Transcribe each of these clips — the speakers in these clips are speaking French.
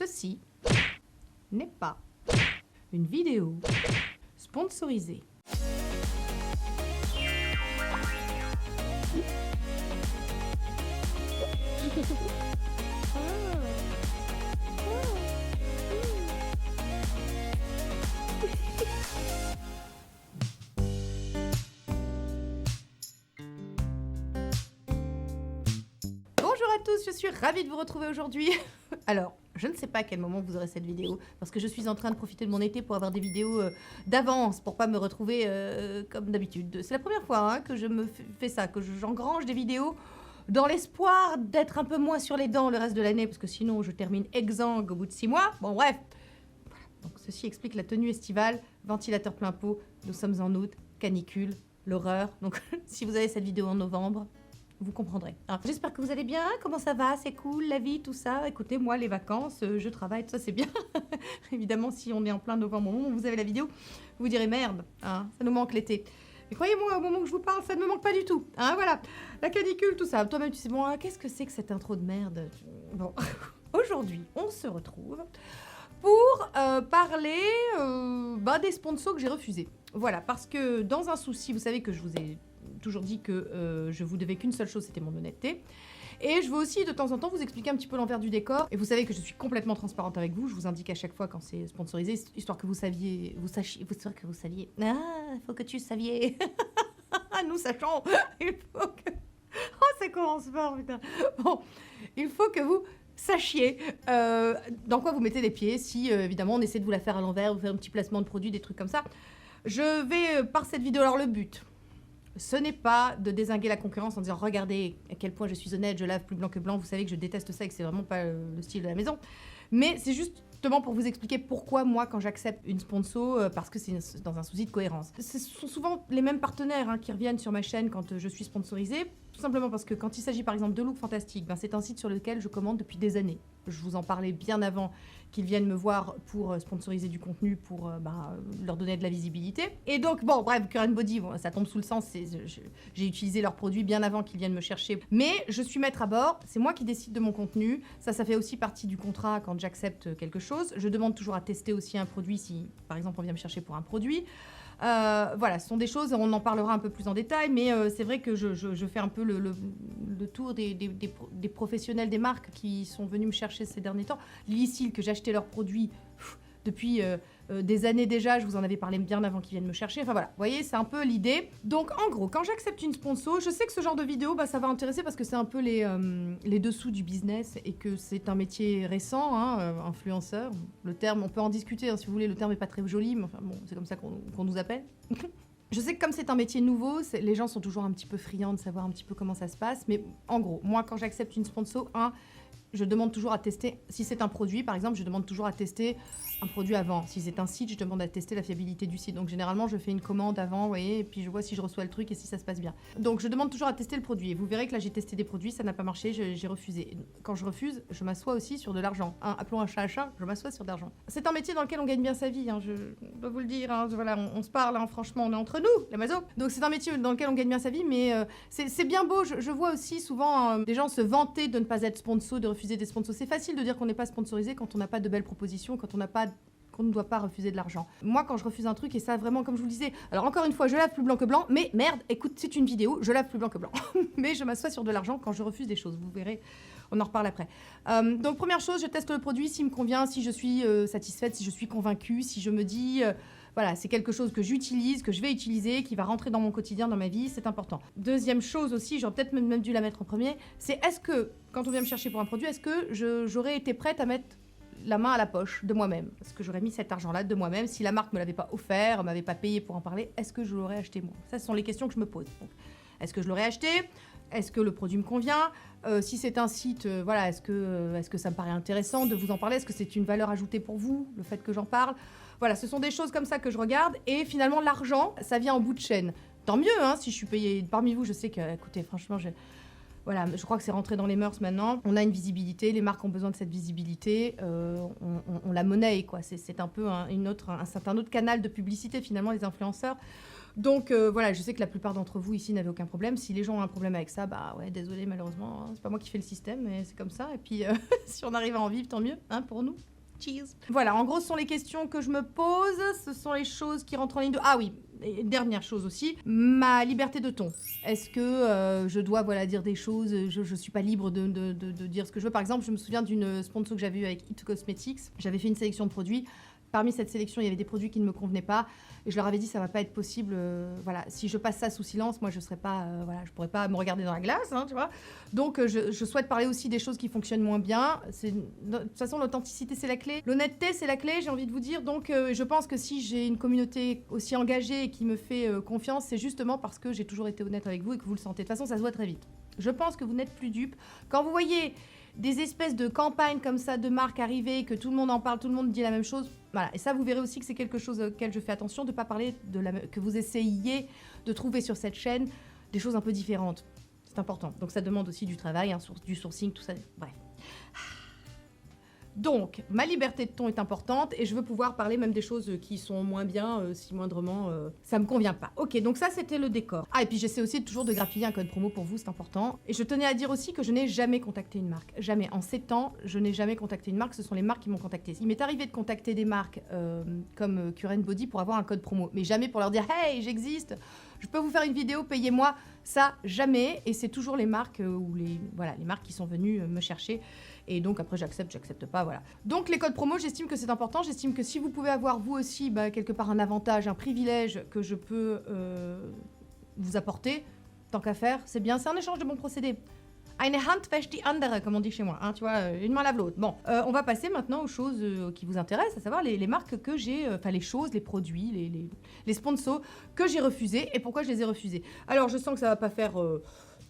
Ceci n'est pas une vidéo sponsorisée. Bonjour à tous, je suis ravie de vous retrouver aujourd'hui. Alors, je ne sais pas à quel moment vous aurez cette vidéo, parce que je suis en train de profiter de mon été pour avoir des vidéos d'avance, pour pas me retrouver comme d'habitude. C'est la première fois que je me fais ça, que j'engrange des vidéos dans l'espoir d'être un peu moins sur les dents le reste de l'année, parce que sinon je termine exsangue au bout de 6 mois. Bon bref, voilà. Donc ceci explique la tenue estivale, ventilateur plein pot, nous sommes en août, canicule, l'horreur. Donc si vous avez cette vidéo en novembre, vous comprendrez. J'espère que vous allez bien, comment ça va, c'est cool, la vie, tout ça. Écoutez, moi, les vacances, je travaille, tout ça, c'est bien. Évidemment, si on est en plein novembre, au moment où vous avez la vidéo, vous direz merde, ça nous manque l'été. Mais croyez-moi, au moment où je vous parle, ça ne me manque pas du tout. Voilà, la canicule, tout ça. Toi-même, tu sais, bon, qu'est-ce que c'est que cette intro de merde? Bon, aujourd'hui, on se retrouve pour parler des sponsors que j'ai refusés. Voilà, parce que dans un souci, vous savez que je vous ai toujours dit que je vous devais qu'une seule chose, c'était mon honnêteté. Et je veux aussi de temps en temps vous expliquer un petit peu l'envers du décor. Et vous savez que je suis complètement transparente avec vous. Je vous indique à chaque fois quand c'est sponsorisé, histoire que vous sachiez. Ah, il faut que tu saviez. Nous sachons. Il faut que. Oh, ça commence fort, putain. Bon, il faut que vous sachiez dans quoi vous mettez les pieds. Si évidemment on essaie de vous la faire à l'envers, vous faire un petit placement de produit, des trucs comme ça. Je vais par cette vidéo, alors le but. Ce n'est pas de dézinguer la concurrence en disant « Regardez à quel point je suis honnête, je lave plus blanc que blanc. » Vous savez que je déteste ça et que c'est vraiment pas le style de la maison. Mais c'est justement pour vous expliquer pourquoi moi, quand j'accepte une sponsor, parce que c'est dans un souci de cohérence. Ce sont souvent les mêmes partenaires qui reviennent sur ma chaîne quand je suis sponsorisée. Tout simplement parce que quand il s'agit par exemple de Look Fantastique, c'est un site sur lequel je commande depuis des années. Je vous en parlais bien avant qu'ils viennent me voir pour sponsoriser du contenu, pour leur donner de la visibilité. Et donc, bon, bref, Current Body, bon, ça tombe sous le sens, j'ai utilisé leurs produits bien avant qu'ils viennent me chercher. Mais je suis maître à bord, c'est moi qui décide de mon contenu. Ça fait aussi partie du contrat quand j'accepte quelque chose. Je demande toujours à tester aussi un produit si, par exemple, on vient me chercher pour un produit. Voilà, ce sont des choses, on en parlera un peu plus en détail, mais c'est vrai que je fais un peu le tour des professionnels des marques qui sont venus me chercher ces derniers temps. Lilysil, que j'ai acheté leurs produits depuis des années déjà, je vous en avais parlé bien avant qu'ils viennent me chercher. Enfin voilà, vous voyez, c'est un peu l'idée. Donc en gros, quand j'accepte une sponsor, je sais que ce genre de vidéo, ça va intéresser parce que c'est un peu les dessous du business et que c'est un métier récent, influenceur. Le terme, on peut en discuter si vous voulez, le terme n'est pas très joli, mais enfin bon, c'est comme ça qu'on nous appelle. Je sais que comme c'est un métier nouveau, les gens sont toujours un petit peu friands de savoir un petit peu comment ça se passe, mais en gros, moi quand j'accepte une sponsor, je demande toujours à tester, si c'est un produit par exemple, je demande toujours à tester un produit avant. Si c'est un site, je demande à tester la fiabilité du site. Donc généralement, je fais une commande avant, vous voyez, et puis je vois si je reçois le truc et si ça se passe bien. Donc je demande toujours à tester le produit. Et vous verrez que là, j'ai testé des produits, ça n'a pas marché, j'ai refusé. Quand je refuse, je m'assois aussi sur de l'argent. Appelons un chat, je m'assois sur de l'argent. C'est un métier dans lequel on gagne bien sa vie, je dois vous le dire. Voilà, on se parle, franchement, on est entre nous, les mazos. Donc c'est un métier dans lequel on gagne bien sa vie, mais c'est bien beau. Je vois aussi souvent des gens se vanter de ne pas être sponsor, de refuser des sponsors. C'est facile de dire qu'on n'est pas sponsorisé quand on n'a pas de belles propositions, quand on ne doit pas refuser de l'argent. Moi, quand je refuse un truc, et ça vraiment, comme je vous le disais, alors encore une fois, je lave plus blanc que blanc, mais merde, écoute, c'est une vidéo, je lave plus blanc que blanc. Mais je m'assois sur de l'argent quand je refuse des choses, vous verrez, on en reparle après. Donc première chose, je teste le produit, s'il me convient, si je suis satisfaite, si je suis convaincue, si je me dis... voilà, c'est quelque chose que j'utilise, que je vais utiliser, qui va rentrer dans mon quotidien, dans ma vie, c'est important. Deuxième chose aussi, j'aurais peut-être même dû la mettre en premier, c'est est-ce que, quand on vient me chercher pour un produit, est-ce que j'aurais été prête à mettre la main à la poche de moi-même? Est-ce que j'aurais mis cet argent-là de moi-même? Si la marque ne me l'avait pas offert, ne m'avait pas payé pour en parler, est-ce que je l'aurais acheté moi? Ça, ce sont les questions que je me pose. Est-ce que je l'aurais acheté? Est-ce que le produit me convient? Si c'est un site, voilà, est-ce que ça me paraît intéressant de vous en parler? Est-ce que c'est une valeur ajoutée pour vous, le fait que j'en parle? Voilà, ce sont des choses comme ça que je regarde. Et finalement, l'argent, ça vient en bout de chaîne. Tant mieux, si je suis payée. Parmi vous, je sais que, écoutez, franchement, voilà, je crois que c'est rentré dans les mœurs maintenant. On a une visibilité, les marques ont besoin de cette visibilité. On la monnaie, quoi. C'est un peu un autre canal de publicité, finalement, les influenceurs. Donc voilà, je sais que la plupart d'entre vous ici n'avaient aucun problème. Si les gens ont un problème avec ça, bah ouais, désolé, malheureusement, hein, c'est pas moi qui fais le système, mais c'est comme ça. Et puis si on arrive à en vivre, tant mieux, hein, pour nous. Cheers. Voilà, en gros, ce sont les questions que je me pose, ce sont les choses qui rentrent en ligne de... Ah oui, et dernière chose aussi, ma liberté de ton. Est-ce que je dois dire des choses, je suis pas libre de dire ce que je veux. Par exemple, je me souviens d'une sponsor que j'avais eue avec It Cosmetics. J'avais fait une sélection de produits. Parmi cette sélection, il y avait des produits qui ne me convenaient pas. Et je leur avais dit, ça va pas être possible. Voilà, si je passe ça sous silence, moi, je serais pas... je pourrais pas me regarder dans la glace, hein, tu vois. Donc, je souhaite parler aussi des choses qui fonctionnent moins bien. De toute façon, l'authenticité, c'est la clé. L'honnêteté, c'est la clé, j'ai envie de vous dire. Donc, je pense que si j'ai une communauté aussi engagée et qui me fait confiance, c'est justement parce que j'ai toujours été honnête avec vous et que vous le sentez. De toute façon, ça se voit très vite. Je pense que vous n'êtes plus dupes. Quand vous voyez des espèces de campagnes comme ça de marques arriver, que tout le monde en parle, tout le monde dit la même chose, voilà. Et ça, vous verrez aussi que c'est quelque chose auquel je fais attention, de ne pas parler que vous essayiez de trouver sur cette chaîne des choses un peu différentes. C'est important. Donc ça demande aussi du travail, du sourcing, tout ça. Bref. Donc, ma liberté de ton est importante et je veux pouvoir parler même des choses qui sont moins bien, si moindrement ça me convient pas. Ok, donc ça c'était le décor. Ah, et puis j'essaie aussi toujours de grappiller un code promo pour vous, c'est important. Et je tenais à dire aussi que je n'ai jamais contacté une marque. Jamais. En 7 ans, je n'ai jamais contacté une marque, ce sont les marques qui m'ont contacté. Il m'est arrivé de contacter des marques comme Current Body pour avoir un code promo, mais jamais pour leur dire « Hey, j'existe, je peux vous faire une vidéo, payez-moi ». Ça, jamais. Et c'est toujours les marques les marques qui sont venues me chercher. Et donc après j'accepte pas, voilà. Donc les codes promo, j'estime que c'est important. J'estime que si vous pouvez avoir vous aussi quelque part un avantage, un privilège que je peux vous apporter, tant qu'à faire, c'est bien. C'est un échange de bons procédés. Eine Hand wäscht die andere, comme on dit chez moi, hein, tu vois, une main lave l'autre. Bon, on va passer maintenant aux choses qui vous intéressent, à savoir les marques que j'ai, les choses, les produits, les sponsors que j'ai refusés et pourquoi je les ai refusés. Alors je sens que ça va pas faire...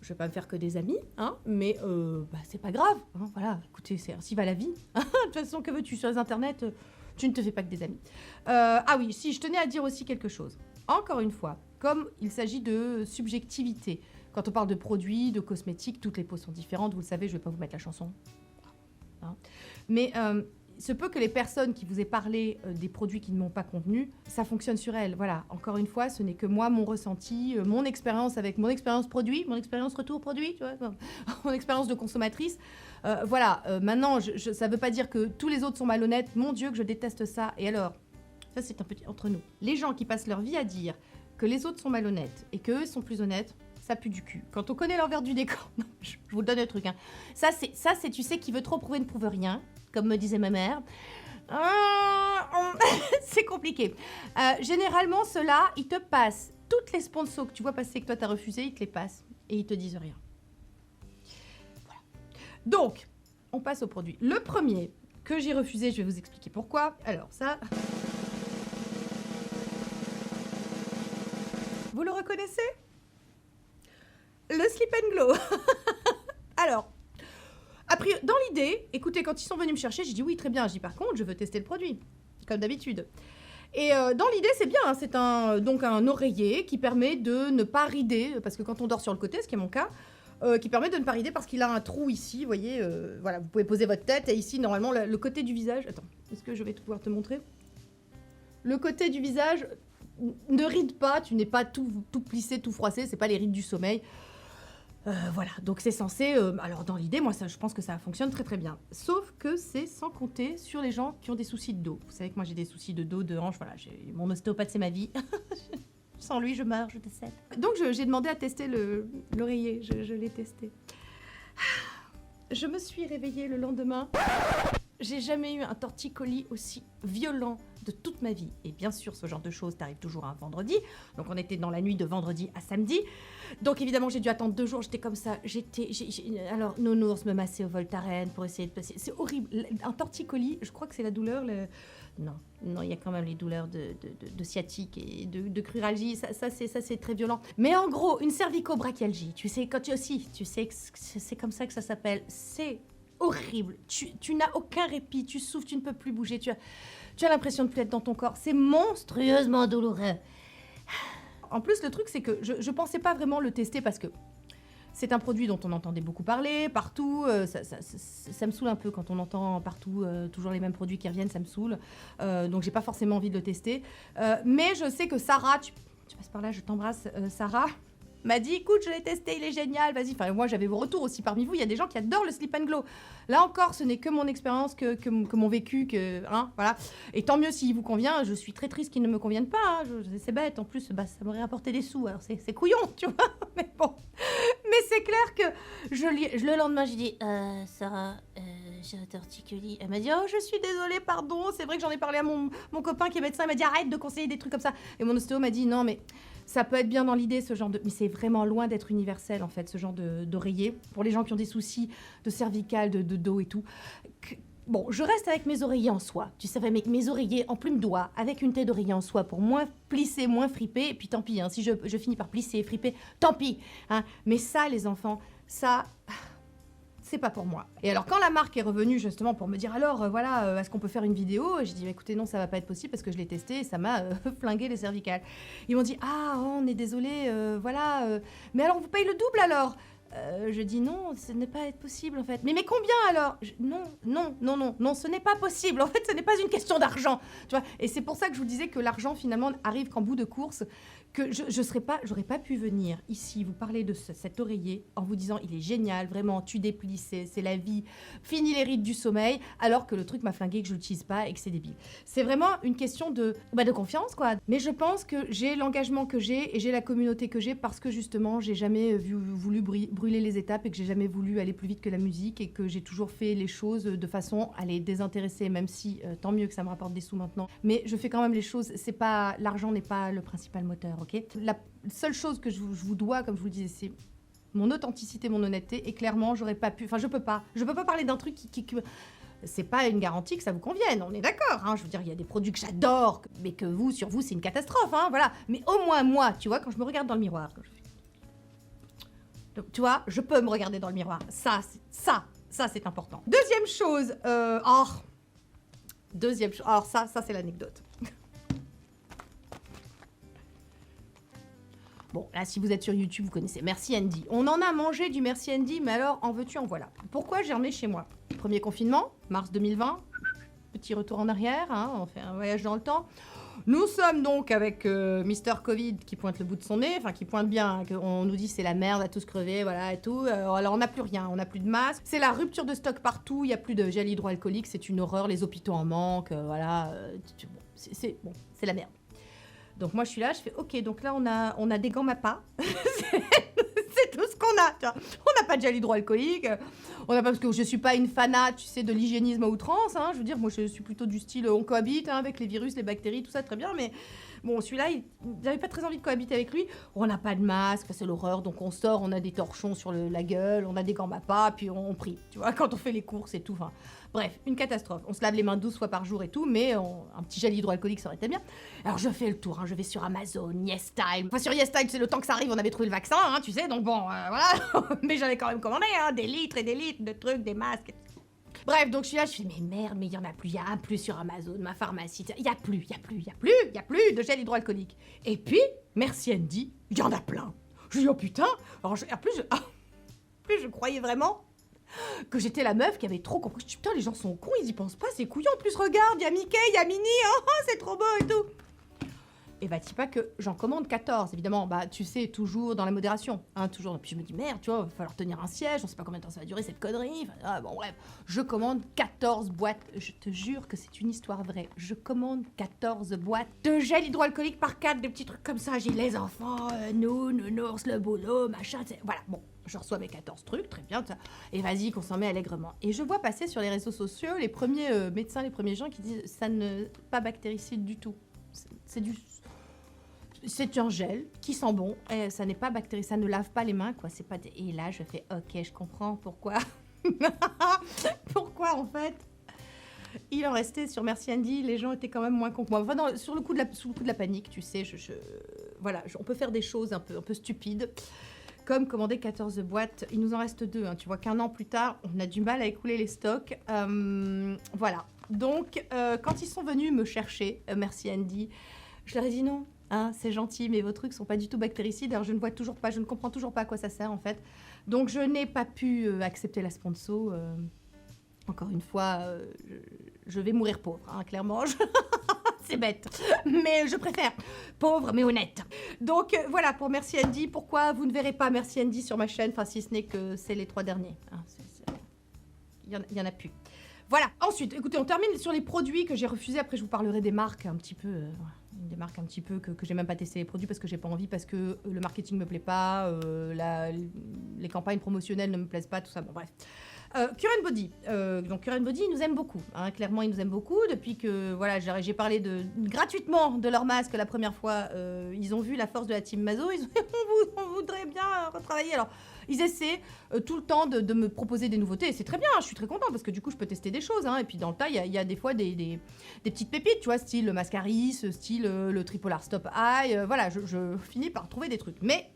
je vais pas me faire que des amis, hein, mais c'est pas grave. Hein, voilà, écoutez, c'est ainsi va la vie. De toute façon, que veux-tu sur les internets, tu ne te fais pas que des amis. Ah oui, si, je tenais à dire aussi quelque chose. Encore une fois, comme il s'agit de subjectivité, quand on parle de produits, de cosmétiques, toutes les peaux sont différentes. Vous le savez, je vais pas vous mettre la chanson. Hein. Mais... il se peut que les personnes qui vous aient parlé des produits qui ne m'ont pas convenu, ça fonctionne sur elles. Voilà, encore une fois, ce n'est que moi, mon ressenti, mon expérience avec mon expérience produit, mon expérience retour produit, tu vois, mon expérience de consommatrice. Voilà, maintenant, ça ne veut pas dire que tous les autres sont malhonnêtes. Mon Dieu, que je déteste ça. Et alors, ça c'est un petit entre nous. Les gens qui passent leur vie à dire que les autres sont malhonnêtes et qu'eux sont plus honnêtes, ça pue du cul. Quand on connaît l'envers du décor, non, je vous donne le truc. Hein. Ça, c'est, tu sais, qui veut trop prouver ne prouve rien. Comme me disait ma mère. C'est compliqué. Généralement, ceux-là, ils te passent toutes les sponsors que tu vois passer, que toi, tu as refusé, ils te les passent. Et ils te disent rien. Voilà. Donc, on passe au produit. Le premier que j'ai refusé, je vais vous expliquer pourquoi. Alors, ça... Vous le reconnaissez? Le Slip and Glow. Alors... Après, dans l'idée, écoutez, quand ils sont venus me chercher, j'ai dit oui, très bien. J'ai dit par contre, je veux tester le produit, comme d'habitude. Et dans l'idée, c'est bien. Hein, c'est donc un oreiller qui permet de ne pas rider, parce que quand on dort sur le côté, ce qui est mon cas, qui permet de ne pas rider parce qu'il a un trou ici, vous voyez. Voilà, vous pouvez poser votre tête et ici, normalement, le côté du visage... Attends, est-ce que je vais pouvoir te montrer? Le côté du visage ne ride pas, tu n'es pas tout plissé, tout froissé, c'est pas les rides du sommeil. Voilà, donc c'est censé... alors dans l'idée, moi, je pense que ça fonctionne très très bien. Sauf que c'est sans compter sur les gens qui ont des soucis de dos. Vous savez que moi j'ai des soucis de dos, de hanche, voilà, mon ostéopathe c'est ma vie. Sans lui, je meurs, je décède. Donc j'ai demandé à tester l'oreiller, je l'ai testé. Je me suis réveillée le lendemain. J'ai jamais eu un torticolis aussi violent de toute ma vie. Et bien sûr, ce genre de choses t'arrive toujours un vendredi. Donc on était dans la nuit de vendredi à samedi. Donc évidemment, j'ai dû attendre 2 jours. J'étais comme ça. Alors, nounours me massait au Voltaren pour essayer de passer. C'est horrible. Un torticolis, je crois que c'est la douleur. Non, il y a quand même les douleurs de sciatique et de cruralgie. Ça c'est très violent. Mais en gros, une cervico-brachialgie. Tu sais que c'est comme ça que ça s'appelle. C'est horrible. Tu n'as aucun répit. Tu souffres, tu ne peux plus bouger. Tu as l'impression de plus être dans ton corps. C'est monstrueusement douloureux. En plus, le truc, c'est que je pensais pas vraiment le tester parce que c'est un produit dont on entendait beaucoup parler, partout. Ça me saoule un peu quand on entend partout toujours les mêmes produits qui reviennent, ça me saoule. Donc, j'ai pas forcément envie de le tester. Mais je sais que Sarah, tu passes par là, je t'embrasse, Sarah, m'a dit, écoute, je l'ai testé, il est génial, vas-y. Enfin, moi, j'avais vos retours aussi parmi vous. Il y a des gens qui adorent le Slip and Glow. Là encore, ce n'est que mon expérience, que mon vécu, voilà. Et tant mieux s'il vous convient. Je suis très triste qu'il ne me convienne pas. Hein. C'est bête. En plus, bah, ça m'aurait rapporté des sous. Alors, c'est couillon, tu vois. Mais bon. Mais c'est clair que le lendemain, j'ai dit, Sarah, j'ai un torticolis. Elle m'a dit, oh, je suis désolée, pardon. C'est vrai que j'en ai parlé à mon copain qui est médecin. Il m'a dit, arrête de conseiller des trucs comme ça. Et mon ostéo m'a dit, non, mais ça peut être bien dans l'idée, ce genre de... Mais c'est vraiment loin d'être universel, en fait, ce genre d'oreiller. Pour les gens qui ont des soucis de cervical, de dos et tout. Bon, je reste avec mes oreillers en soie. Tu savais, mes oreillers en plume d'oie, avec une tête d'oreiller en soie pour moins plisser, moins friper. Et puis tant pis, hein, si je finis par plisser et friper, tant pis. Hein. Mais ça, les enfants, ça... c'est pas pour moi. Et alors, quand la marque est revenue justement pour me dire alors, voilà, est-ce qu'on peut faire une vidéo? J'ai dit, écoutez, non, ça va pas être possible parce que je l'ai testé et ça m'a flingué les cervicales. Ils m'ont dit, ah, on est désolé, voilà, mais alors on vous paye le double alors? Je dis non, ce n'est pas possible en fait. Mais combien alors? Non, ce n'est pas possible. En fait, ce n'est pas une question d'argent. Tu vois. Et c'est pour ça que je vous disais que l'argent finalement arrive qu'en bout de course, que j'aurais pas pu venir ici vous parler de cet oreiller en vous disant il est génial, vraiment, tu déplies, c'est la vie, fini les rides du sommeil, alors que le truc m'a flingué, que je l'utilise pas et que c'est débile. C'est vraiment une question de confiance quoi. Mais je pense que j'ai l'engagement que j'ai et j'ai la communauté que j'ai parce que justement j'ai jamais voulu brûler les étapes et que j'ai jamais voulu aller plus vite que la musique et que j'ai toujours fait les choses de façon à les désintéresser, même si tant mieux que ça me rapporte des sous maintenant. Mais je fais quand même les choses, l'argent n'est pas le principal moteur. Okay, la seule chose que je vous dois, comme je vous le disais, c'est mon authenticité, mon honnêteté. Et clairement, j'aurais pas pu... Enfin, je peux pas parler d'un truc qui c'est pas une garantie que ça vous convienne, on est d'accord. Hein, je veux dire, il y a des produits que j'adore, mais que sur vous, c'est une catastrophe. Hein, voilà. Mais au moins, moi, tu vois, quand je me regarde dans le miroir... Donc, tu vois, je peux me regarder dans le miroir. Ça, c'est important. Deuxième chose... alors, ça, c'est l'anecdote. Bon, là, si vous êtes sur YouTube, vous connaissez Merci Andy. On en a mangé du Merci Andy, mais alors, en veux-tu, en voilà. Pourquoi j'ai emmené chez moi? Premier confinement, mars 2020. Petit retour en arrière, hein, on fait un voyage dans le temps. Nous sommes donc avec Mister Covid qui pointe le bout de son nez, enfin qui pointe bien, on nous dit c'est la merde, à tous crever, voilà et tout. Alors on n'a plus rien, on n'a plus de masque. C'est la rupture de stock partout, il n'y a plus de gel hydroalcoolique, c'est une horreur, les hôpitaux en manquent, voilà. C'est la merde. Donc moi je suis là, je fais ok, donc là on a des gants Mappa, c'est tout ce qu'on a, tu vois. On n'a pas de gel hydroalcoolique, on n'a pas, parce que je suis pas une fanat, tu sais, de l'hygiénisme à outrance, hein, je veux dire, moi je suis plutôt du style, on cohabite hein, avec les virus, les bactéries, tout ça très bien, mais bon celui-là, j'avais pas très envie de cohabiter avec lui, on n'a pas de masque, c'est l'horreur, donc on sort, on a des torchons sur la gueule, on a des gants Mappa, puis on prie, tu vois, quand on fait les courses et tout, enfin... Bref, une catastrophe. On se lave les mains 12 fois par jour et tout, mais un petit gel hydroalcoolique, ça aurait été bien. Alors, je fais le tour, hein, je vais sur Amazon, YesTime. Enfin, sur YesTime, c'est le temps que ça arrive, on avait trouvé le vaccin, hein, tu sais, donc bon, voilà. Mais j'avais quand même commandé, hein, des litres et des litres de trucs, des masques. Bref, donc je suis là, je fais, mais merde, mais il y en a plus, il y a un plus sur Amazon, ma pharmacie, il y a plus de gel hydroalcoolique. Et puis, Merci Andy, il y en a plein. Je dis, oh putain, alors plus je croyais vraiment que j'étais la meuf qui avait trop compris. Je dis, putain, les gens sont cons, ils y pensent pas, c'est couillon. En plus, regarde, il y a Mickey, il y a Minnie, oh, c'est trop beau et tout. Et bah, dis pas que j'en commande 14, évidemment. Bah, tu sais, toujours dans la modération. Hein, toujours. Et puis je me dis, merde, tu vois, il va falloir tenir un siège, on sait pas combien de temps ça va durer cette connerie. Enfin, bon, bref. Je commande 14 boîtes. Je te jure que c'est une histoire vraie. Je commande 14 boîtes de gel hydroalcoolique par 4, des petits trucs comme ça. J'ai les enfants, nous, nounours, le boulot, machin, voilà, bon. Je reçois mes 14 trucs, très bien, et vas-y, qu'on s'en met allègrement. Et je vois passer sur les réseaux sociaux les premiers médecins, les premiers gens qui disent ça ne pas bactéricide du tout. C'est un gel qui sent bon, et ça n'est pas bactéricide, ça ne lave pas les mains, quoi. C'est pas Et là, je fais ok, je comprends pourquoi. Pourquoi, en fait, il en restait sur Merci Andy, les gens étaient quand même moins cons que moi. Enfin, non, sous le coup de la panique, tu sais, voilà, on peut faire des choses un peu stupides. Comme commander 14 boîtes, il nous en reste 2, hein. Tu vois qu'un an plus tard, on a du mal à écouler les stocks. Voilà. Donc, quand ils sont venus me chercher, Merci Andy, je leur ai dit non, hein, c'est gentil, mais vos trucs sont pas du tout bactéricides. Alors, je ne comprends toujours pas à quoi ça sert, en fait. Donc, je n'ai pas pu accepter la sponsor. Encore une fois, je vais mourir pauvre, hein, clairement. C'est bête, mais je préfère. Pauvre mais honnête. Donc voilà pour Merci Andy. Pourquoi vous ne verrez pas Merci Andy sur ma chaîne, enfin si ce n'est que c'est les 3 derniers. Hein, il y en a plus. Voilà, ensuite, écoutez, on termine sur les produits que j'ai refusés. Après, je vous parlerai des marques un petit peu, des marques un petit peu que j'ai même pas testé les produits parce que j'ai pas envie, parce que le marketing me plaît pas, les campagnes promotionnelles ne me plaisent pas, tout ça. Bon, bref. Cure and Body. Donc Cure and Body, ils nous aiment beaucoup. Hein, clairement, ils nous aiment beaucoup. Depuis que voilà, j'ai parlé gratuitement de leur masque la première fois, ils ont vu la force de la team Mazo. Ils ont dit, on voudrait bien retravailler. Alors, ils essaient tout le temps de me proposer des nouveautés. Et c'est très bien, je suis très contente parce que du coup, je peux tester des choses. Hein, et puis dans le tas, il y a des fois des petites pépites, tu vois, style le Mascaris, style le Tripolar Stop Eye. Voilà, je finis par trouver des trucs. Mais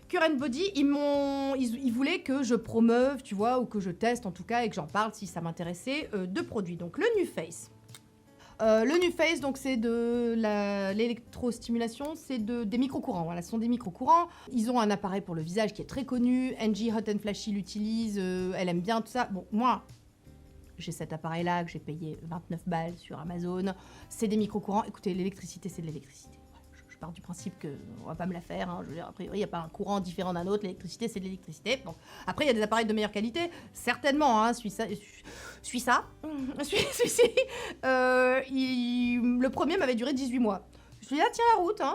Cure and Body, ils voulaient que je promeuve, tu vois, ou que je teste en tout cas, et que j'en parle si ça m'intéressait, de produits. Donc le NuFace. Le NuFace, donc c'est de l'électrostimulation, c'est des micro-courants. Voilà, ce sont des micro-courants. Ils ont un appareil pour le visage qui est très connu. Angie Hot and Flashy l'utilise, elle aime bien tout ça. Bon, moi, j'ai cet appareil-là que j'ai payé 29 balles sur Amazon. C'est des micro-courants. Écoutez, l'électricité, c'est de l'électricité. Je pars du principe qu'on va pas me la faire. Hein. Je veux dire, a priori, il n'y a pas un courant différent d'un autre. L'électricité, c'est de l'électricité. Bon. Après, il y a des appareils de meilleure qualité. Certainement, hein, celui-ci. Le premier m'avait duré 18 mois. Je lui ai dit, ah, tiens la route. Hein,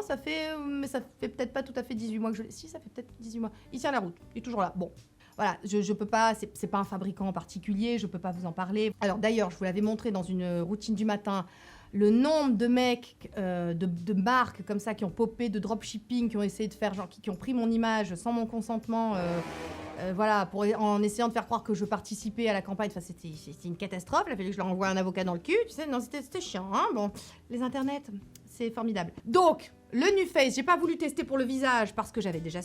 mais ça fait peut-être pas tout à fait 18 mois que je l'ai. Si, ça fait peut-être 18 mois. Il tient la route. Il est toujours là. Bon. Voilà, je peux pas, c'est pas un fabricant en particulier, je peux pas vous en parler. Alors d'ailleurs, je vous l'avais montré dans une routine du matin, le nombre de mecs, de marques comme ça qui ont popé, de dropshipping, qui ont essayé de faire, genre, qui ont pris mon image sans mon consentement, voilà, en essayant de faire croire que je participais à la campagne. Enfin, c'était une catastrophe. Il a fallu que je leur envoie un avocat dans le cul, tu sais. Non, c'était chiant, hein. Bon, les internets, c'est formidable. Donc, le NuFace, j'ai pas voulu tester pour le visage parce que j'avais déjà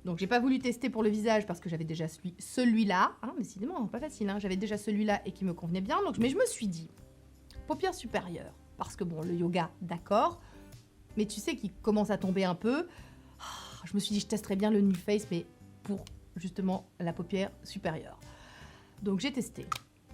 Donc, j'ai pas voulu tester pour le visage parce que j'avais déjà celui-là. Hein, décidément, pas facile. Hein, j'avais déjà celui-là et qui me convenait bien. Donc, mais je me suis dit, paupières supérieures. Parce que bon, le yoga, d'accord. Mais tu sais qu'il commence à tomber un peu. Je me suis dit, je testerais bien le NuFace, mais pour justement la paupière supérieure. Donc, j'ai testé.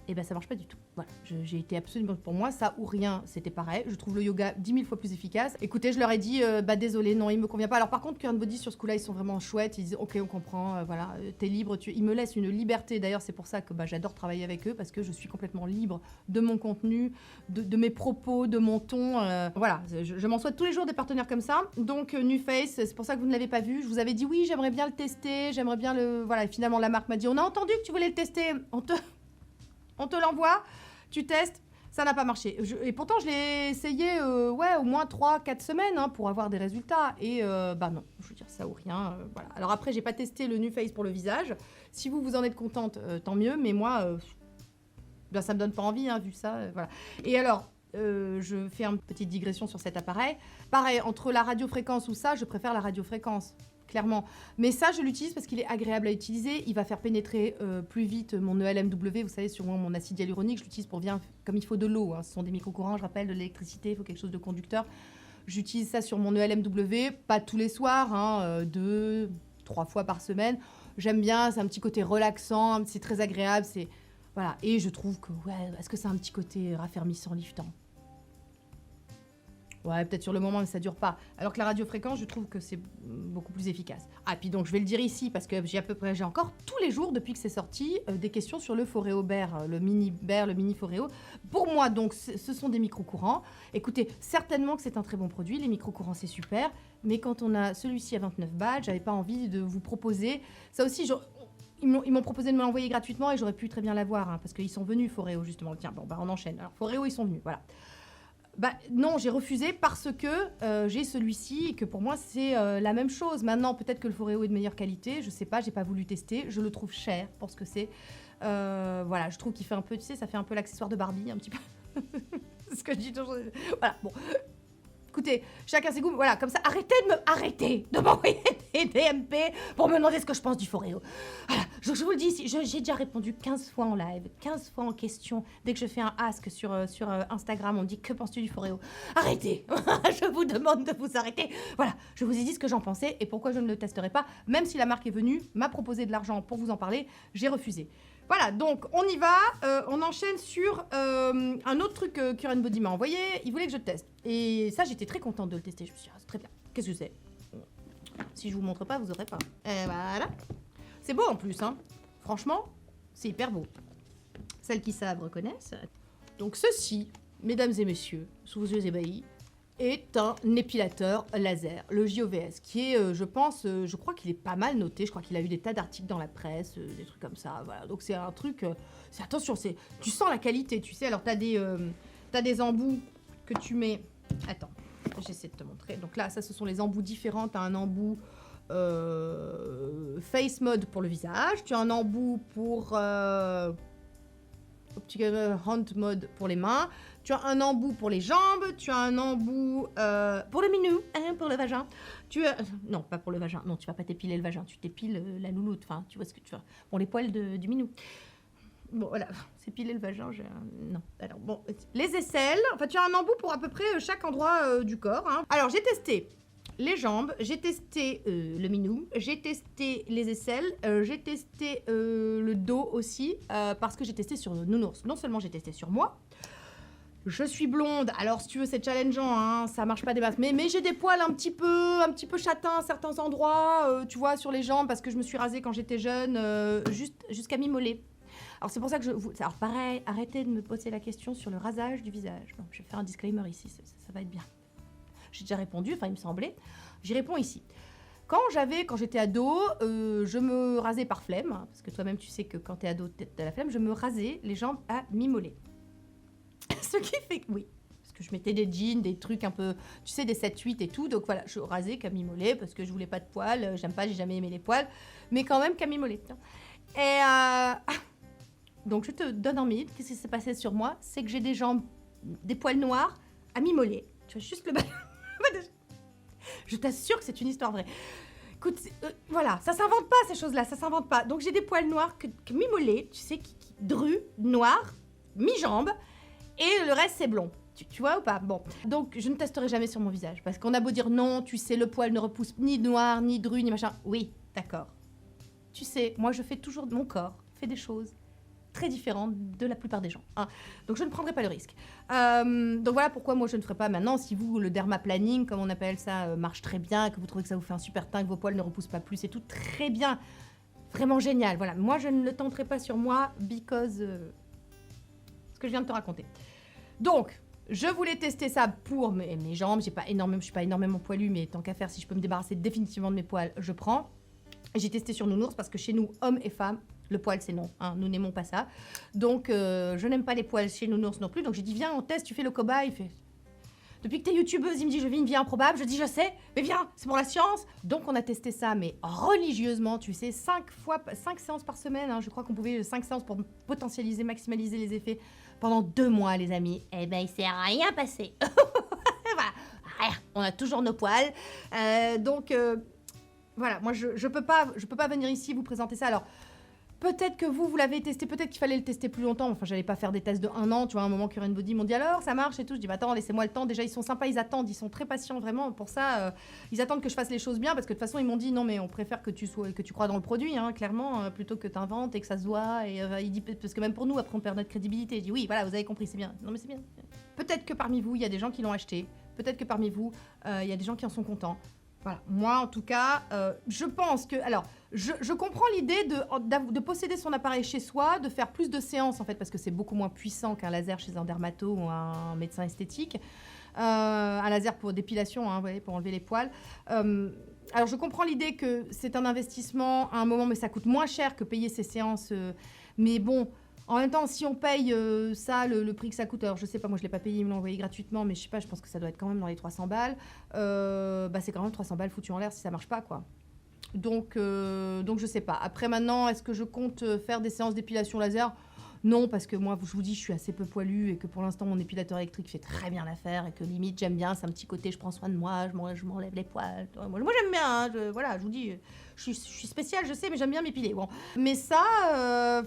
Et ben ça marche pas du tout. Voilà, j'ai été absolument, pour moi, ça ou rien, c'était pareil. Je trouve le yoga 10 000 fois plus efficace. Écoutez, je leur ai dit, désolé, non, il me convient pas. Alors par contre, Cure and Body sur ce coup-là, ils sont vraiment chouettes. Ils disent, ok, on comprend, voilà, t'es libre. Ils me laissent une liberté. D'ailleurs, c'est pour ça que j'adore travailler avec eux, parce que je suis complètement libre de mon contenu, de mes propos, de mon ton. Voilà, je m'en souhaite tous les jours des partenaires comme ça. Donc NuFace, c'est pour ça que vous ne l'avez pas vu. Je vous avais dit, oui, j'aimerais bien le tester, j'aimerais bien le... Voilà, et finalement, la marque m'a dit, on a entendu que tu voulais le tester, on te l'envoie, tu testes, ça n'a pas marché. Et pourtant, je l'ai essayé au moins 3-4 semaines hein, pour avoir des résultats. Et non, je veux dire ça ou rien. Voilà. Alors après, j'ai pas testé le NuFace pour le visage. Si vous en êtes contente, tant mieux. Mais moi, ça me donne pas envie, hein, vu ça. Voilà. Et alors, je fais une petite digression sur cet appareil. Pareil, entre la radiofréquence ou ça, je préfère la radiofréquence. Clairement. Mais ça, je l'utilise parce qu'il est agréable à utiliser. Il va faire pénétrer plus vite mon ELMW. Vous savez, sur mon acide hyaluronique, je l'utilise pour bien, comme il faut de l'eau. Hein. Ce sont des micro-courants, je rappelle, de l'électricité, il faut quelque chose de conducteur. J'utilise ça sur mon ELMW, pas tous les soirs, hein, 2-3 fois par semaine. J'aime bien, c'est un petit côté relaxant, c'est très agréable. Voilà. Et je trouve que, est-ce que c'est un petit côté raffermissant, liftant ? Ouais, peut-être sur le moment, mais ça dure pas. Alors que la radiofréquence, je trouve que c'est beaucoup plus efficace. Ah, puis donc, je vais le dire ici, parce que j'ai encore tous les jours, depuis que c'est sorti, des questions sur le Foreo Bear, le mini Foreo. Pour moi, donc, ce sont des micro-courants. Écoutez, certainement que c'est un très bon produit. Les micro-courants, c'est super. Mais quand on a celui-ci à 29 balles, j'avais pas envie de vous proposer. Ça aussi, ils m'ont proposé de me l'envoyer gratuitement et j'aurais pu très bien l'avoir, hein, parce qu'ils sont venus, Foreo, justement. Tiens, bon, on enchaîne. Alors, Foreo, ils sont venus, voilà. Non, j'ai refusé parce que j'ai celui-ci et que pour moi, c'est la même chose. Maintenant, peut-être que le Foreo est de meilleure qualité. Je sais pas, j'ai pas voulu tester. Je le trouve cher pour ce que c'est. Voilà, je trouve qu'il fait un peu, tu sais, ça fait un peu l'accessoire de Barbie, un petit peu. C'est ce que je dis toujours. Voilà, bon. Écoutez, chacun ses goûts, voilà, comme ça, arrêtez de m'envoyer des DMP pour me demander ce que je pense du Foreo. Voilà, je vous le dis ici, j'ai déjà répondu 15 fois en live, 15 fois en question. Dès que je fais un ask sur Instagram, on me dit, que penses-tu du Foreo? Arrêtez. Je vous demande de vous arrêter. Voilà, je vous ai dit ce que j'en pensais et pourquoi je ne le testerai pas. Même si la marque est venue, m'a proposé de l'argent pour vous en parler, j'ai refusé. Voilà, donc on y va. On enchaîne sur un autre truc que Current Body m'a envoyé. Il voulait que je teste. Et ça, j'étais très contente de le tester. Je me suis dit, ah, c'est très bien. Qu'est-ce que c'est? Si je vous montre pas, vous aurez pas. Et voilà. C'est beau en plus, hein. Franchement, c'est hyper beau. Celles qui savent reconnaissent. Donc ceci, mesdames et messieurs, sous vos yeux ébahis, est un épilateur laser, le JOVS, qui est, je pense, je crois qu'il est pas mal noté. Je crois qu'il a eu des tas d'articles dans la presse, des trucs comme ça. Voilà. Donc c'est un truc, c'est attention, tu sens la qualité, tu sais. Alors t'as des embouts que tu mets. Attends, j'essaie de te montrer. Donc là, ça, ce sont les embouts différents. T'as un embout face mode pour le visage. Tu as un embout pour optical hand mode pour les mains. Tu as un embout pour les jambes, tu as un embout pour le minou, hein, pour le vagin. Non, pas pour le vagin. Non, tu vas pas t'épiler le vagin, tu t'épiles la louloute. Enfin, tu vois ce que tu vois. Bon, les poils du minou. Bon, voilà, s'épiler le vagin, non. Alors, bon, les aisselles. Enfin, tu as un embout pour à peu près chaque endroit du corps. Hein. Alors, j'ai testé les jambes, j'ai testé le minou, j'ai testé les aisselles, j'ai testé le dos aussi, parce que j'ai testé sur Nounours. Non seulement j'ai testé sur moi, je suis blonde, alors si tu veux c'est challengeant, hein, ça marche pas des masses, mais j'ai des poils un petit peu châtains à certains endroits, tu vois, sur les jambes, parce que je me suis rasée quand j'étais jeune, jusqu'à mi-mollet. Alors c'est pour ça que alors pareil, arrêtez de me poser la question sur le rasage du visage. Bon, je vais faire un disclaimer ici, ça va être bien. J'ai déjà répondu, enfin il me semblait. J'y réponds ici. Quand j'étais ado, je me rasais par flemme, hein, parce que toi-même tu sais que quand t'es ado, t'as la flemme, je me rasais les jambes à mi-mollet. Ce qui fait que, oui, parce que je mettais des jeans, des trucs un peu, tu sais, des 7-8 et tout, donc voilà, je rasais qu'à mi-mollet, parce que je voulais pas de poils, j'ai jamais aimé les poils, mais quand même qu'à mi-mollet. Et donc je te donne en mille, qu'est-ce qui s'est passé sur moi? C'est que j'ai des jambes, des poils noirs à mi-mollet. Tu vois, juste le bas. Je t'assure que c'est une histoire vraie. Écoute, voilà, ça s'invente pas ces choses-là, ça s'invente pas. Donc j'ai des poils noirs que mi-mollet, tu sais, qui drus, noirs, mi-jambes, et le reste c'est blond. Tu vois ou pas? Bon, donc je ne testerai jamais sur mon visage, parce qu'on a beau dire non, tu sais, le poil ne repousse ni noir, ni dru, ni machin. Oui, d'accord. Tu sais, moi je fais toujours, mon corps fait des choses très différentes de la plupart des gens. Hein. Donc je ne prendrai pas le risque. Donc voilà pourquoi moi je ne ferai pas maintenant. Si vous, le dermaplaning, comme on appelle ça, marche très bien, que vous trouvez que ça vous fait un super teint, que vos poils ne repoussent pas plus, c'est tout très bien. Vraiment génial. Voilà, moi je ne le tenterai pas sur moi, because ce que je viens de te raconter. Donc, je voulais tester ça pour mes jambes. Je suis pas énormément poilue, mais tant qu'à faire, si je peux me débarrasser définitivement de mes poils, je prends. J'ai testé sur Nounours parce que chez nous, hommes et femmes, le poil, c'est non. Hein, nous n'aimons pas ça. Donc, je n'aime pas les poils chez Nounours non plus. Donc, j'ai dit, viens, on teste, tu fais le cobaye. Il fait... Depuis que t'es youtubeuse, il me dit, je vis une vie improbable. Je dis, je sais, mais viens, c'est pour la science. Donc, on a testé ça, mais religieusement, tu sais, 5 séances par semaine. Hein, je crois qu'on pouvait 5 séances pour potentialiser, maximaliser les effets pendant 2 mois, les amis. Eh ben, il s'est rien passé. Voilà, rien. On a toujours nos poils. Donc... voilà, moi je peux pas venir ici vous présenter ça. Alors peut-être que vous l'avez testé, peut-être qu'il fallait le tester plus longtemps. Enfin, j'allais pas faire des tests de 1 an, tu vois. À un moment, Current Body m'ont dit alors ça marche et tout. Je dis bah attends, laissez-moi le temps. Déjà ils sont sympas, ils attendent, ils sont très patients vraiment pour ça. Ils attendent que je fasse les choses bien parce que de toute façon ils m'ont dit non mais on préfère que tu crois dans le produit, hein, clairement, plutôt que t'inventes et que ça se voit. Et il dit parce que même pour nous après on perd notre crédibilité. Je dis oui voilà vous avez compris c'est bien. Non mais c'est bien. Peut-être que parmi vous il y a des gens qui l'ont acheté. Peut-être que parmi vous il y a des gens qui en sont contents. Voilà, moi en tout cas, je pense que... Alors, je comprends l'idée de posséder son appareil chez soi, de faire plus de séances en fait, parce que c'est beaucoup moins puissant qu'un laser chez un dermato ou un médecin esthétique. Un laser pour dépilation, hein, vous voyez, pour enlever les poils. Alors, je comprends l'idée que c'est un investissement à un moment, mais ça coûte moins cher que payer ces séances. Mais bon... En même temps, si on paye ça, le prix que ça coûte, alors je sais pas, moi je l'ai pas payé, ils me l'ont envoyé gratuitement, mais je sais pas, je pense que ça doit être quand même dans les 300 balles. Bah c'est quand même 300 balles foutues en l'air si ça marche pas, quoi. Donc je sais pas. Après maintenant, est-ce que je compte faire des séances d'épilation laser? Non, parce que moi, je vous dis, je suis assez peu poilue et que pour l'instant, mon épilateur électrique fait très bien l'affaire et que limite, j'aime bien, c'est un petit côté, je prends soin de moi, je m'enlève les poils. Moi j'aime bien, hein, voilà, je vous dis, je suis spéciale, je sais, mais j'aime bien m'épiler. Bon. Mais ça...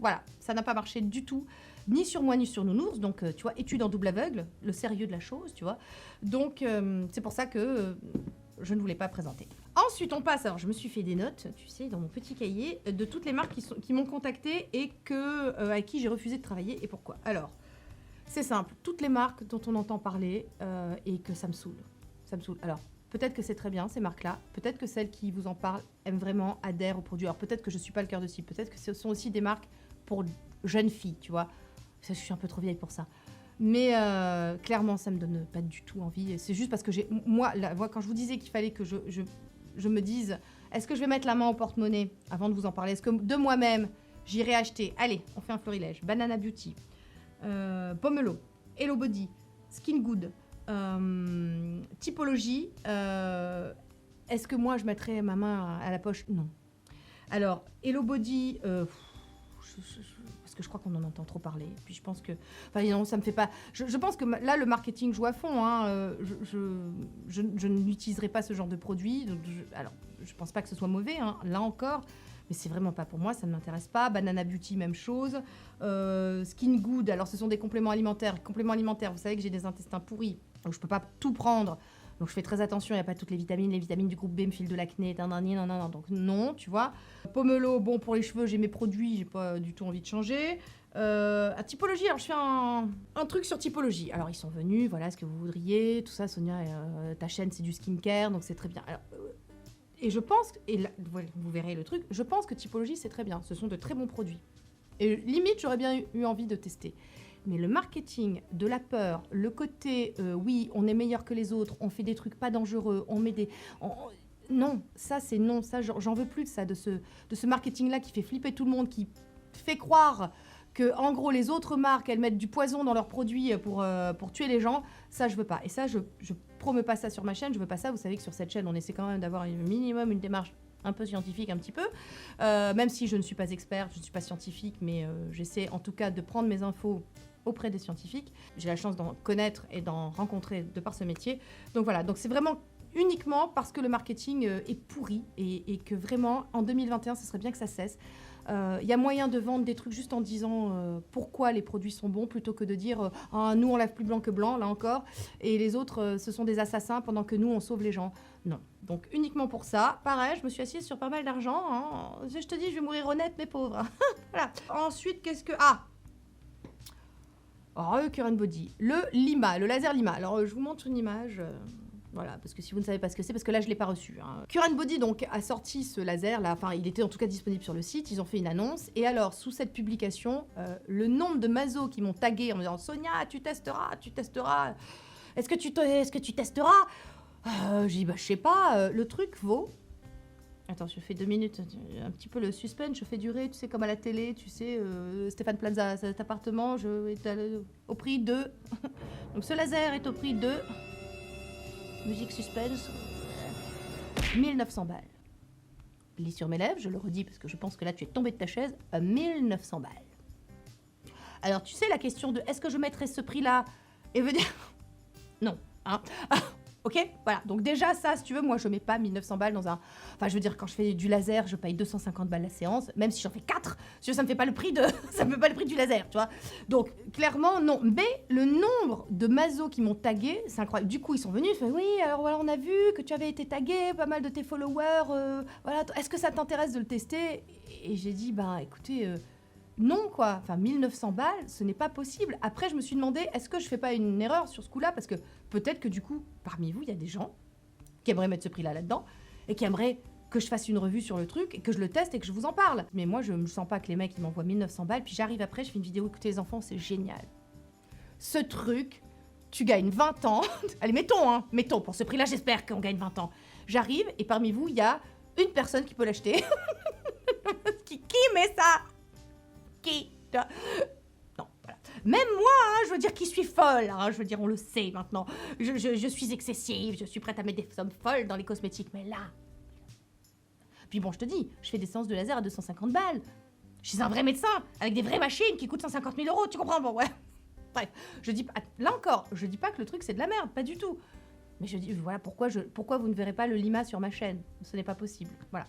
Voilà, ça n'a pas marché du tout, ni sur moi ni sur Nounours. Donc, tu vois, étude en double aveugle, le sérieux de la chose, tu vois. Donc, c'est pour ça que je ne voulais pas présenter. Ensuite, on passe, alors je me suis fait des notes, tu sais, dans mon petit cahier, de toutes les marques qui m'ont contacté et à qui j'ai refusé de travailler et pourquoi. Alors, c'est simple, toutes les marques dont on entend parler et que ça me saoule. Ça me saoule. Alors, peut-être que c'est très bien, ces marques-là. Peut-être que celles qui vous en parlent aiment vraiment, adhèrent au produit. Alors, peut-être que je ne suis pas le cœur de cible. Peut-être que ce sont aussi des marques pour jeunes filles, tu vois. Ça, je suis un peu trop vieille pour ça. Mais clairement, ça me donne pas du tout envie. C'est juste parce que moi, quand je vous disais qu'il fallait que je me dise, est-ce que je vais mettre la main au porte-monnaie avant de vous en parler? Est-ce que de moi-même, j'irai acheter? Allez, on fait un florilège. Banana Beauty, Pomelo, Hello Body, Skin Good, Typologie. Est-ce que moi, je mettrais ma main à la poche? Non. Alors, Hello Body... parce que je crois qu'on en entend trop parler. Puis je pense que... Enfin, non, ça me fait pas... Je pense que là, le marketing joue à fond. Hein. Je n'utiliserai pas ce genre de produit. Donc alors, je pense pas que ce soit mauvais, hein, là encore. Mais c'est vraiment pas pour moi, ça ne m'intéresse pas. Banana Beauty, même chose. Skin Good, alors ce sont des compléments alimentaires. Compléments alimentaires, vous savez que j'ai des intestins pourris. Donc je peux pas tout prendre. Donc je fais très attention, il n'y a pas toutes les vitamines. Les vitamines du groupe B me filent de l'acné, non. Donc non, tu vois. Pomelo, bon, pour les cheveux, j'ai mes produits, j'ai pas du tout envie de changer. À Typologie, alors je fais un truc sur Typologie. Alors ils sont venus, voilà ce que vous voudriez, tout ça. Sonia, ta chaîne c'est du skincare, donc c'est très bien. Alors, et je pense, et là, vous verrez le truc, je pense que Typologie c'est très bien. Ce sont de très bons produits. Et limite, j'aurais bien eu envie de tester. Mais le marketing de la peur, le côté oui, on est meilleur que les autres, on fait des trucs pas dangereux, on met des... non, ça c'est non, ça j'en veux plus de ça, de ce marketing-là qui fait flipper tout le monde, qui fait croire que en gros les autres marques, elles mettent du poison dans leurs produits pour tuer les gens. Ça je veux pas. Et ça, je promeux pas ça sur ma chaîne, je veux pas ça. Vous savez que sur cette chaîne, on essaie quand même d'avoir un minimum une démarche un peu scientifique, un petit peu, même si je ne suis pas experte, je ne suis pas scientifique, mais j'essaie en tout cas de prendre mes infos auprès des scientifiques. J'ai la chance d'en connaître et d'en rencontrer de par ce métier. Donc voilà, donc c'est vraiment uniquement parce que le marketing est pourri et que vraiment, en 2021, ce serait bien que ça cesse. Il y a moyen de vendre des trucs juste en disant pourquoi les produits sont bons, plutôt que de dire ah, nous, on lave plus blanc que blanc, là encore, et les autres, ce sont des assassins pendant que nous, on sauve les gens. Non. Donc uniquement pour ça. Pareil, je me suis assise sur pas mal d'argent. Hein. Je te dis, je vais mourir honnête, mes pauvres. Voilà. Ensuite, qu'est-ce que... Ah, Current Body, le Lima, le laser Lima. Alors, je vous montre une image, voilà, parce que si vous ne savez pas ce que c'est, parce que là, je ne l'ai pas reçu. Hein. Current Body, donc, a sorti ce laser, là, enfin, il était en tout cas disponible sur le site, ils ont fait une annonce, et alors, sous cette publication, le nombre de mazos qui m'ont tagué en me disant « Sonia, tu testeras, est-ce que tu testeras ?» J'ai dit « Bah, je sais pas, le truc vaut... » Attends, je fais 2 minutes, un petit peu le suspense, je fais durer, tu sais, comme à la télé, tu sais, Stéphane Plaza, cet appartement, est au prix de... Donc ce laser est au prix de... Musique suspense, 1900 balles. Lis sur mes lèvres, je le redis parce que je pense que là tu es tombé de ta chaise, 1900 balles. Alors tu sais la question de est-ce que je mettrais ce prix-là et veut dire... Non, hein. Ok, voilà. Donc déjà, ça, si tu veux, moi, je mets pas 1900 balles dans un... Enfin, je veux dire, quand je fais du laser, je paye 250 balles la séance, même si j'en fais 4, ça me fait pas le prix ça me fait pas le prix du laser, tu vois. Donc, clairement, non. Mais le nombre de mazos qui m'ont tagué, c'est incroyable. Du coup, ils sont venus, ils font, oui, alors voilà, on a vu que tu avais été tagué, pas mal de tes followers, voilà, est-ce que ça t'intéresse de le tester? Et j'ai dit, bah, écoutez... non, quoi. Enfin, 1900 balles, ce n'est pas possible. Après, je me suis demandé, est-ce que je fais pas une erreur sur ce coup-là? Parce que peut-être que du coup, parmi vous, il y a des gens qui aimeraient mettre ce prix-là là-dedans et qui aimeraient que je fasse une revue sur le truc et que je le teste et que je vous en parle. Mais moi, je me sens pas que les mecs, ils m'envoient 1900 balles, puis j'arrive après, je fais une vidéo, écoutez les enfants, c'est génial. Ce truc, tu gagnes 20 ans. Allez, mettons, pour ce prix-là, j'espère qu'on gagne 20 ans. J'arrive et parmi vous, il y a une personne qui peut l'acheter. qui met ça? Qui? Non, voilà. Même moi, hein, je veux dire, qui suis folle, hein, je veux dire, on le sait maintenant. Je suis excessive, je suis prête à mettre des sommes folles dans les cosmétiques, mais là... Puis bon, je te dis, je fais des séances de laser à 250 balles. Je suis un vrai médecin, avec des vraies machines qui coûtent 150 000 €, tu comprends? Bon, ouais. Bref, je dis pas... Là encore, je dis pas que le truc, c'est de la merde, pas du tout. Mais je dis, voilà, pourquoi vous ne verrez pas le Lima sur ma chaîne? Ce n'est pas possible, voilà.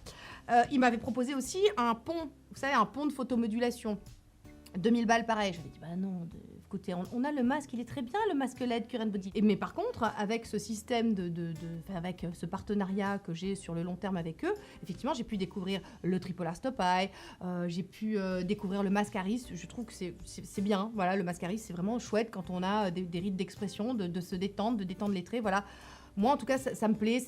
Il m'avait proposé aussi un pont, vous savez, un pont de photomodulation. 2000 balles, pareil. J'avais dit, bah non, côté. On a le masque, il est très bien, le masque LED Current Body. Mais par contre, avec ce système avec ce partenariat que j'ai sur le long terme avec eux, effectivement, j'ai pu découvrir le Tripolar Stop Eye, j'ai pu découvrir le masque Harris. Je trouve que c'est bien. Voilà, le masque Harris, c'est vraiment chouette quand on a des rides d'expression, de se détendre, de détendre les traits. Voilà. Moi, en tout cas, ça me plaît.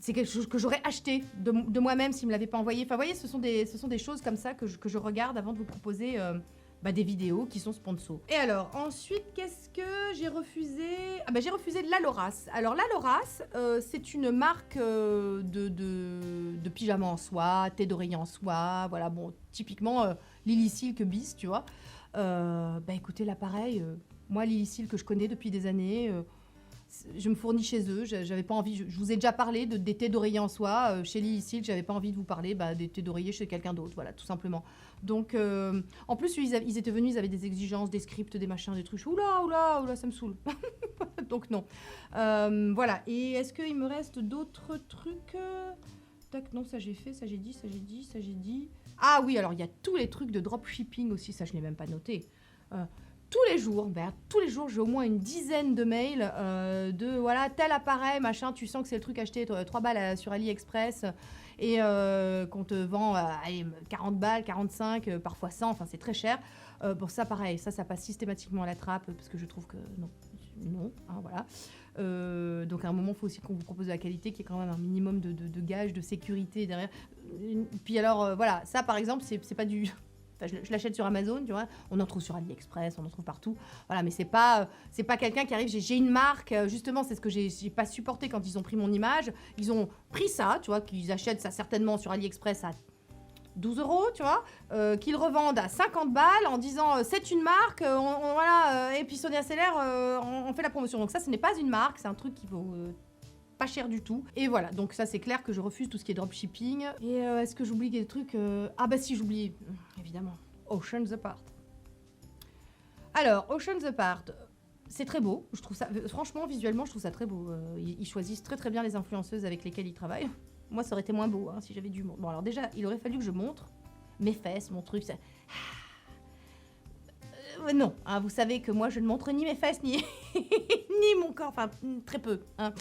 C'est quelque chose que j'aurais acheté de moi-même s'ils ne me l'avaient pas envoyé. Enfin, vous voyez, ce sont des choses comme ça que je regarde avant de vous proposer des vidéos qui sont sponsors. Et alors, ensuite, qu'est-ce que j'ai refusé? J'ai refusé l'Aloras. Alors, l'Aloras, c'est une marque de pyjama en soie, thé d'oreiller en soie. Voilà, bon, typiquement Lily Silk bis, tu vois. Écoutez, là, pareil, moi, Lily Silk, que je connais depuis des années... je me fournis chez eux, j'avais pas envie, je vous ai déjà parlé des thés d'oreiller en soie, chez Lily Silk, j'avais pas envie de vous parler des thés d'oreiller chez quelqu'un d'autre, voilà, tout simplement. Donc, en plus, ils étaient venus, ils avaient des exigences, des scripts, des machins, des trucs, oula, ça me saoule. Donc non. Voilà, et est-ce qu'il me reste d'autres trucs? Tac, non, ça j'ai fait, ça j'ai dit. Ah oui, alors il y a tous les trucs de dropshipping aussi, ça je n'ai même pas noté. Tous les jours, j'ai au moins une dizaine de mails de voilà, tel appareil, machin, tu sens que c'est le truc acheté 3 balles sur AliExpress et qu'on te vend 40 balles, 45, parfois 100, enfin c'est très cher. Bon, ça pareil, ça passe systématiquement à la trappe parce que je trouve que non, hein, voilà. Donc à un moment, il faut aussi qu'on vous propose de la qualité, qui est quand même un minimum de gage, de sécurité derrière. Puis alors, voilà, ça par exemple, c'est pas du... Enfin, je l'achète sur Amazon, tu vois. On en trouve sur AliExpress, on en trouve partout. Voilà, mais c'est pas quelqu'un qui arrive. J'ai une marque, justement, c'est ce que j'ai pas supporté quand ils ont pris mon image. Ils ont pris ça, tu vois, qu'ils achètent ça certainement sur AliExpress à 12 €, tu vois, qu'ils revendent à 50 balles en disant c'est une marque, voilà, et puis Sonia Seller, on fait la promotion. Donc ça, ce n'est pas une marque, c'est un truc qui vaut pas cher du tout. Et voilà, donc ça c'est clair que je refuse tout ce qui est dropshipping. Et est-ce que j'oublie des trucs si, j'oublie, évidemment, Oceans Apart. Alors, Oceans Apart, c'est très beau, je trouve ça, franchement, visuellement, je trouve ça très beau. Ils choisissent très très bien les influenceuses avec lesquelles ils travaillent. Moi, ça aurait été moins beau, hein, si j'avais dû... Bon, alors déjà, il aurait fallu que je montre mes fesses, mon truc, ça... non, hein, vous savez que moi je ne montre ni mes fesses ni mon corps, enfin très peu, hein,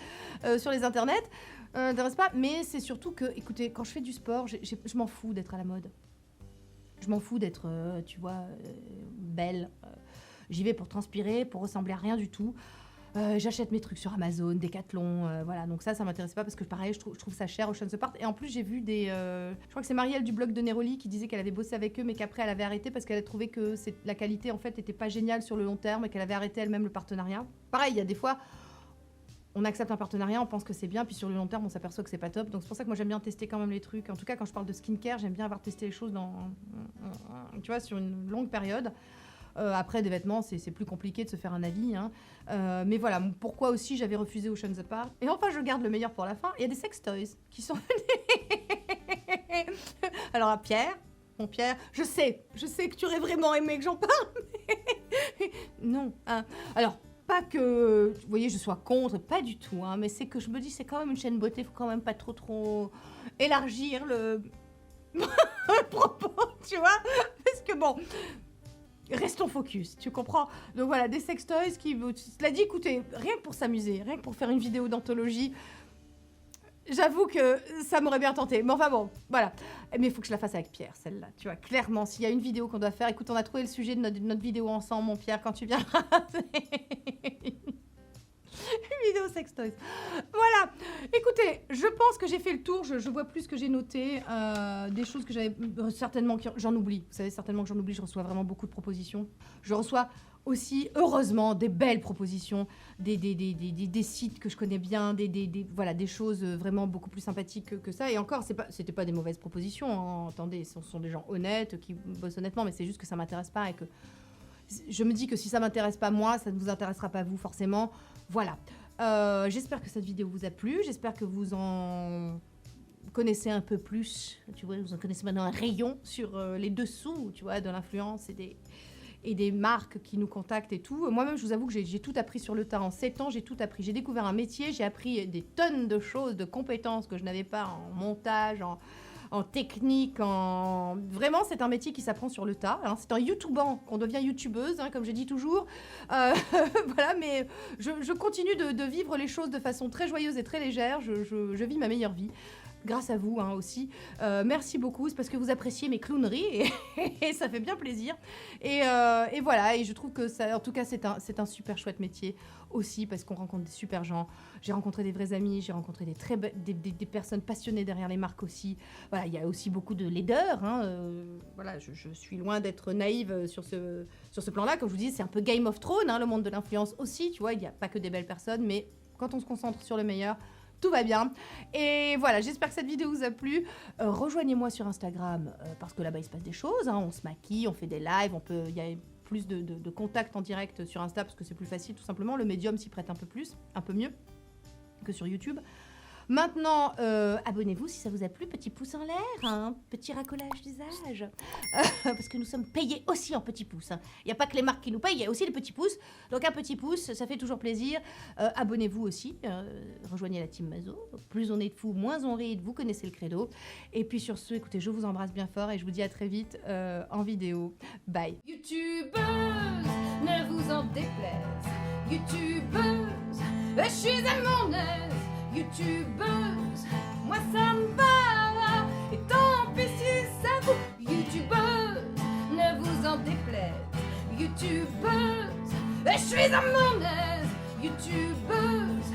sur les internets, n'intéresse pas, mais c'est surtout que, écoutez, quand je fais du sport, je m'en fous d'être à la mode. Je m'en fous d'être, tu vois, belle. J'y vais pour transpirer, pour ressembler à rien du tout. J'achète mes trucs sur Amazon, Decathlon, voilà. Donc ça m'intéresse pas parce que pareil, je trouve ça cher, Oceans Apart. Et en plus, j'ai vu je crois que c'est Marielle du blog de Neroli qui disait qu'elle avait bossé avec eux, mais qu'après elle avait arrêté parce qu'elle a trouvé que la qualité en fait était pas géniale sur le long terme et qu'elle avait arrêté elle-même le partenariat. Pareil, il y a des fois, on accepte un partenariat, on pense que c'est bien, puis sur le long terme, on s'aperçoit que c'est pas top. Donc c'est pour ça que moi j'aime bien tester quand même les trucs. En tout cas, quand je parle de skincare, j'aime bien avoir testé les choses tu vois, sur une longue période. Après, des vêtements, c'est plus compliqué de se faire un avis. Hein. Mais voilà, pourquoi aussi j'avais refusé Oceans Apart. Et enfin, je garde le meilleur pour la fin. Il y a des sex toys qui sont venus. Alors, à Pierre, mon Pierre, je sais que tu aurais vraiment aimé que j'en parle. Mais... non. Hein. Alors, pas que, vous voyez, je sois contre, pas du tout. Hein, mais c'est que je me dis, c'est quand même une chaîne beauté, il faut quand même pas trop élargir le propos, tu vois. Parce que bon... Restons focus, tu comprends? Donc voilà, des sextoys qui... Cela dit, écoutez, rien que pour s'amuser, rien que pour faire une vidéo d'anthologie, j'avoue que ça m'aurait bien tenté. Mais enfin bon, voilà. Mais il faut que je la fasse avec Pierre, celle-là. Tu vois, clairement, s'il y a une vidéo qu'on doit faire... Écoute, on a trouvé le sujet de notre vidéo ensemble, mon Pierre, quand tu viendras. Une vidéo sextoys. Voilà. Écoutez, je pense que j'ai fait le tour. Je vois plus ce que j'ai noté. Des choses que j'avais... certainement, j'en oublie. Vous savez, certainement que j'en oublie. Je reçois vraiment beaucoup de propositions. Je reçois aussi, heureusement, des belles propositions. Des sites que je connais bien. Voilà, des choses vraiment beaucoup plus sympathiques que ça. Et encore, c'était pas des mauvaises propositions. Hein. Attendez, ce sont des gens honnêtes qui bossent honnêtement. Mais c'est juste que ça m'intéresse pas et que... Je me dis que si ça m'intéresse pas moi, ça ne vous intéressera pas vous forcément. Voilà. J'espère que cette vidéo vous a plu. J'espère que vous en connaissez un peu plus. Tu vois, vous en connaissez maintenant un rayon sur les dessous, tu vois, de l'influence et des marques qui nous contactent et tout. Moi-même, je vous avoue que j'ai tout appris sur le tas. En 7 ans, j'ai tout appris. J'ai découvert un métier, j'ai appris des tonnes de choses, de compétences que je n'avais pas en montage, en technique, en... Vraiment, c'est un métier qui s'apprend sur le tas. Hein. C'est en YouTubant qu'on devient youtubeuse, hein, comme je dis toujours. Voilà, mais je continue de vivre les choses de façon très joyeuse et très légère. Je vis ma meilleure vie. Grâce à vous hein, aussi. Merci beaucoup, c'est parce que vous appréciez mes clowneries et ça fait bien plaisir. Et voilà, et je trouve que ça, en tout cas, c'est un super chouette métier aussi parce qu'on rencontre des super gens. J'ai rencontré des vrais amis, j'ai rencontré des personnes passionnées derrière les marques aussi. Voilà, il y a aussi beaucoup de leaders. Hein, voilà, je suis loin d'être naïve sur ce plan-là. Comme je vous dis, c'est un peu Game of Thrones, hein, le monde de l'influence aussi. Tu vois, il n'y a pas que des belles personnes, mais quand on se concentre sur le meilleur, tout va bien. Et voilà, j'espère que cette vidéo vous a plu. Rejoignez-moi sur Instagram parce que là-bas, il se passe des choses. Hein. On se maquille, on fait des lives, il y a plus de contacts en direct sur Insta parce que c'est plus facile, tout simplement. Le médium s'y prête un peu mieux que sur YouTube. Maintenant, abonnez-vous si ça vous a plu, petit pouce en l'air, hein, petit racolage d'usage, parce que nous sommes payés aussi en petits pouces. Hein. Il n'y a pas que les marques qui nous payent, il y a aussi les petits pouces. Donc un petit pouce, ça fait toujours plaisir. Abonnez-vous aussi, rejoignez la team Mazo. Plus on est de fous, moins on rit, vous connaissez le credo. Et puis sur ce, écoutez, je vous embrasse bien fort et je vous dis à très vite en vidéo. Bye. YouTubeuse, ne vous en déplaise. YouTubeuse, je suis à mon aise. YouTubeuse, moi ça me va. Et tant pis si ça vous. YouTubeuse, ne vous en déplaise. YouTubeuse, je suis à mon aise. YouTubeuse,